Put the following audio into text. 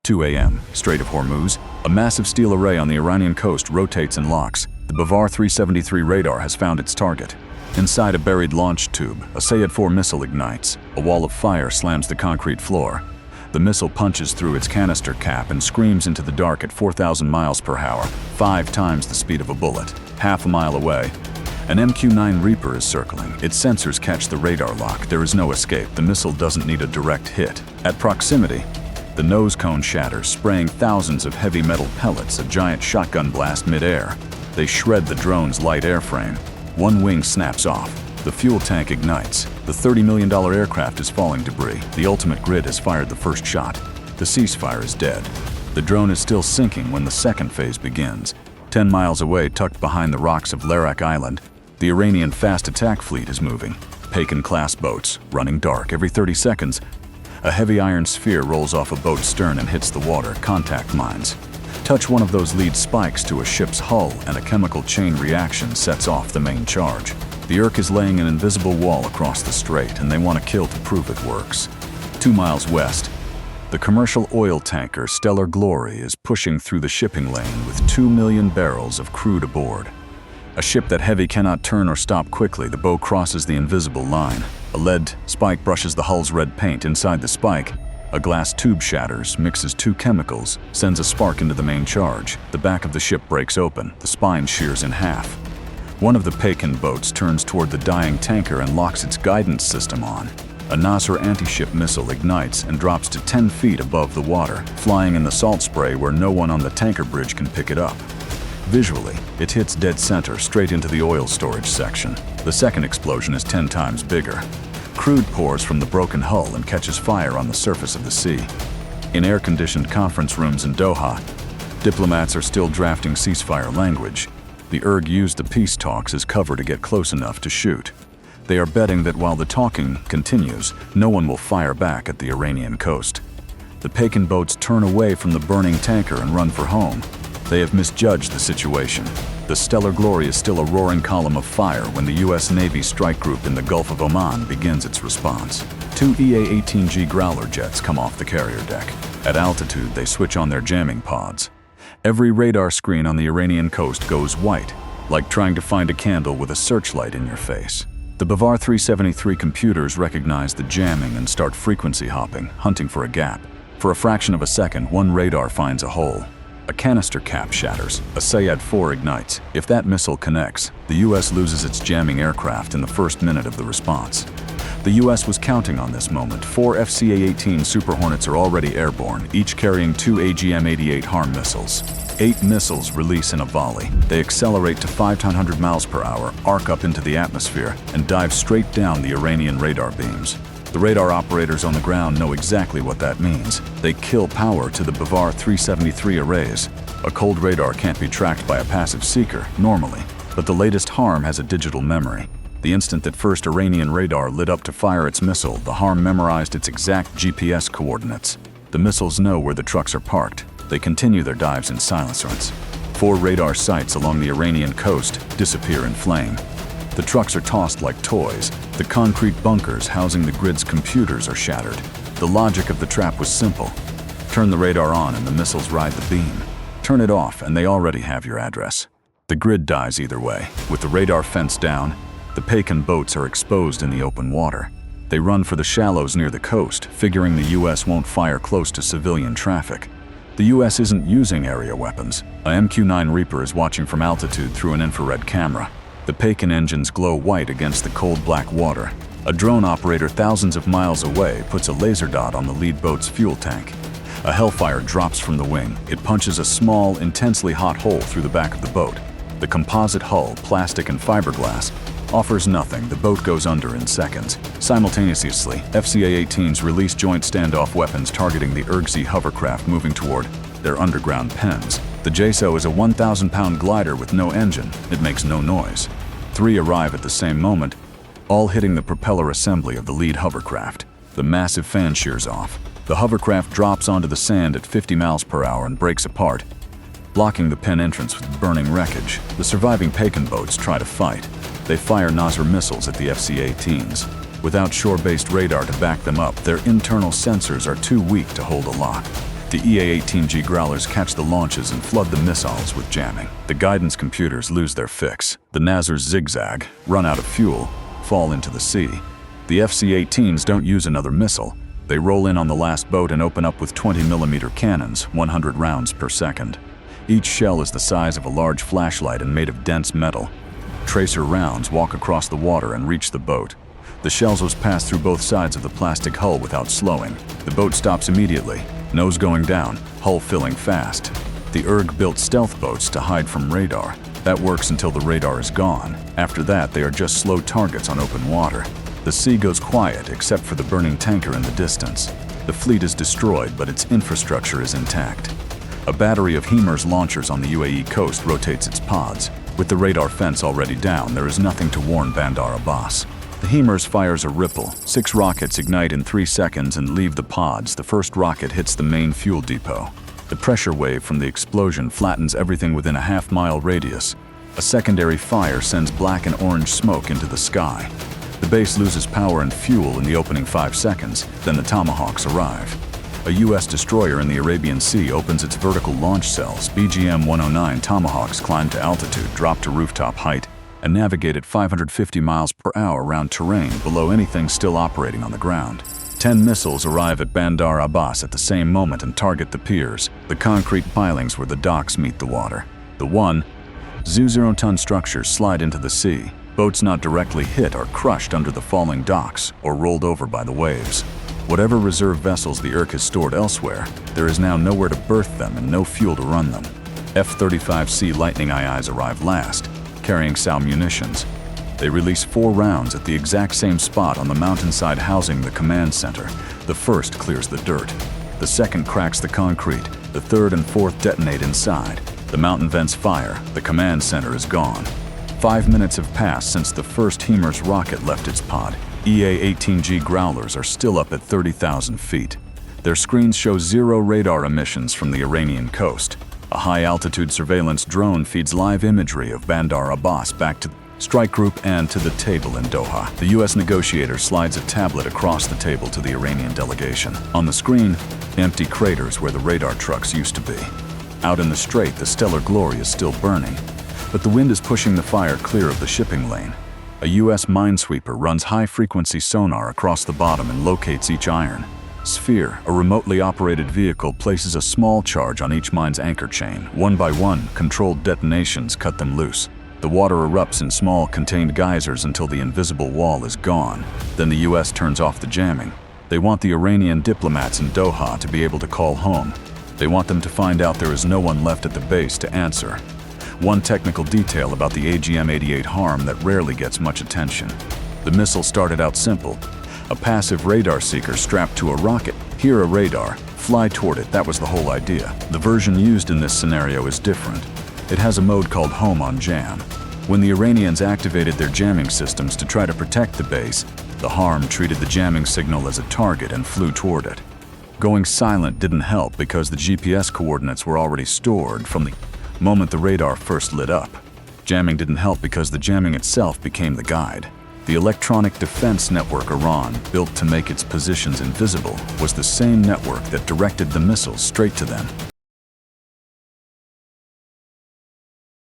2 a.m., Strait of Hormuz. A massive steel array on the Iranian coast rotates and locks. The Bavar 373 radar has found its target. Inside a buried launch tube, a Sayed-4 missile ignites. A wall of fire slams the concrete floor. The missile punches through its canister cap and screams into the dark at 4,000 miles per hour, 5 times the speed of a bullet. Half a mile away, an MQ-9 Reaper is circling. Its sensors catch the radar lock. There is no escape. The missile doesn't need a direct hit. At proximity, the nose cone shatters, spraying thousands of heavy metal pellets, a giant shotgun blast mid-air. They shred the drone's light airframe. One wing snaps off. The fuel tank ignites. The $30 million aircraft is falling debris. The ultimate grid has fired the first shot. The ceasefire is dead. The drone is still sinking when the second phase begins. 10 miles away, tucked behind the rocks of Larak Island, the Iranian fast attack fleet is moving. Pagan-class boats, running dark. Every 30 seconds, a heavy iron sphere rolls off a boat's stern and hits the water. Contact mines. Touch one of those lead spikes to a ship's hull and a chemical chain reaction sets off the main charge. The Irk is laying an invisible wall across the strait, and they want to kill to prove it works. 2 miles west, the commercial oil tanker Stellar Glory is pushing through the shipping lane with 2 million barrels of crude aboard. A ship that heavy cannot turn or stop quickly. The bow crosses the invisible line. A lead spike brushes the hull's red paint. Inside the spike, a glass tube shatters, mixes 2 chemicals, sends a spark into the main charge. The back of the ship breaks open. The spine shears in half. One of the Pagan boats turns toward the dying tanker and locks its guidance system on. A Nasr anti-ship missile ignites and drops to 10 feet above the water, flying in the salt spray where no one on the tanker bridge can pick it up. Visually, it hits dead center, straight into the oil storage section. The second explosion is 10 times bigger. Crude pours from the broken hull and catches fire on the surface of the sea. In air-conditioned conference rooms in Doha, diplomats are still drafting ceasefire language. The URG used the peace talks as cover to get close enough to shoot. They are betting that while the talking continues, no one will fire back at the Iranian coast. The Pagan boats turn away from the burning tanker and run for home. They have misjudged the situation. The Stellar Glory is still a roaring column of fire when the U.S. Navy strike group in the Gulf of Oman begins its response. 2 EA-18G Growler jets come off the carrier deck. At altitude, they switch on their jamming pods. Every radar screen on the Iranian coast goes white, like trying to find a candle with a searchlight in your face. The Bavar 373 computers recognize the jamming and start frequency hopping, hunting for a gap. For a fraction of a second, one radar finds a hole. A canister cap shatters. A Sayed-4 ignites. If that missile connects, the U.S. loses its jamming aircraft in the first minute of the response. The U.S. was counting on this moment. 4 FCA-18 Super Hornets are already airborne, each carrying 2 AGM-88 HARM missiles. 8 missiles release in a volley. They accelerate to 500 miles per hour, arc up into the atmosphere, and dive straight down the Iranian radar beams. The radar operators on the ground know exactly what that means. They kill power to the Bavar 373 arrays. A cold radar can't be tracked by a passive seeker, normally, but the latest HARM has a digital memory. The instant that first Iranian radar lit up to fire its missile, the HARM memorized its exact GPS coordinates. The missiles know where the trucks are parked. They continue their dives in silence. 4 radar sites along the Iranian coast disappear in flame. The trucks are tossed like toys. The concrete bunkers housing the grid's computers are shattered. The logic of the trap was simple. Turn the radar on and the missiles ride the beam. Turn it off and they already have your address. The grid dies either way. With the radar fence down, the Pagan boats are exposed in the open water. They run for the shallows near the coast, figuring the U.S. won't fire close to civilian traffic. The U.S. isn't using area weapons. A MQ-9 Reaper is watching from altitude through an infrared camera. The Pagan engines glow white against the cold black water. A drone operator thousands of miles away puts a laser dot on the lead boat's fuel tank. A Hellfire drops from the wing. It punches a small, intensely hot hole through the back of the boat. The composite hull, plastic and fiberglass, offers nothing. The boat goes under in seconds. Simultaneously, FCA-18s release joint standoff weapons targeting the URGZ hovercraft moving toward their underground pens. The JSO is a 1,000-pound glider with no engine. It makes no noise. 3 arrive at the same moment, all hitting the propeller assembly of the lead hovercraft. The massive fan shears off. The hovercraft drops onto the sand at 50 miles per hour and breaks apart, blocking the pen entrance with burning wreckage. The surviving Pagan boats try to fight. They fire Nasr missiles at the FCA-18s. Without shore-based radar to back them up, their internal sensors are too weak to hold a lock. The EA-18G Growlers catch the launches and flood the missiles with jamming. The guidance computers lose their fix. The Nazars zigzag, run out of fuel, fall into the sea. The FC-18s don't use another missile. They roll in on the last boat and open up with 20mm cannons, 100 rounds per second. Each shell is the size of a large flashlight and made of dense metal. Tracer rounds walk across the water and reach the boat. The shells pass through both sides of the plastic hull without slowing. The boat stops immediately, nose going down, hull filling fast. The ERG built stealth boats to hide from radar. That works until the radar is gone. After that, they are just slow targets on open water. The sea goes quiet except for the burning tanker in the distance. The fleet is destroyed, but its infrastructure is intact. A battery of HIMARS launchers on the UAE coast rotates its pods. With the radar fence already down, there is nothing to warn Bandar Abbas. The HIMARS fires a ripple. 6 rockets ignite in 3 seconds and leave the pods. The first rocket hits the main fuel depot. The pressure wave from the explosion flattens everything within a half-mile radius. A secondary fire sends black and orange smoke into the sky. The base loses power and fuel in the opening 5 seconds, then the Tomahawks arrive. A U.S. destroyer in the Arabian Sea opens its vertical launch cells. BGM-109 Tomahawks climb to altitude, drop to rooftop height, and navigate at 550 miles per hour around terrain below anything still operating on the ground. 10 missiles arrive at Bandar Abbas at the same moment and target the piers, the concrete pilings where the docks meet the water. The 1.0-ton structures slide into the sea. Boats not directly hit are crushed under the falling docks or rolled over by the waves. Whatever reserve vessels the ERG has stored elsewhere, there is now nowhere to berth them and no fuel to run them. F-35C Lightning IIs arrive last, carrying SAU munitions. They release 4 rounds at the exact same spot on the mountainside housing the command center. The first clears the dirt. The second cracks the concrete. The third and fourth detonate inside. The mountain vents fire. The command center is gone. 5 minutes have passed since the first HIMARS rocket left its pod. EA-18G Growlers are still up at 30,000 feet. Their screens show 0 radar emissions from the Iranian coast. A high-altitude surveillance drone feeds live imagery of Bandar Abbas back to the strike group and to the table in Doha. The U.S. negotiator slides a tablet across the table to the Iranian delegation. On the screen, empty craters where the radar trucks used to be. Out in the strait, the stellar glory is still burning, but the wind is pushing the fire clear of the shipping lane. A U.S. minesweeper runs high-frequency sonar across the bottom and locates each iron. Sphere, a remotely operated vehicle, places a small charge on each mine's anchor chain. One by one, controlled detonations cut them loose. The water erupts in small, contained geysers until the invisible wall is gone. Then the U.S. turns off the jamming. They want the Iranian diplomats in Doha to be able to call home. They want them to find out there is no one left at the base to answer. One technical detail about the AGM-88 harm that rarely gets much attention. The missile started out simple. A passive radar seeker strapped to a rocket. Hear a radar, fly toward it. That was the whole idea. The version used in this scenario is different. It has a mode called Home on Jam. When the Iranians activated their jamming systems to try to protect the base, the harm treated the jamming signal as a target and flew toward it. Going silent didn't help because the GPS coordinates were already stored from the moment the radar first lit up. Jamming didn't help because the jamming itself became the guide. The electronic defense network Iran built to make its positions invisible was the same network that directed the missiles straight to them.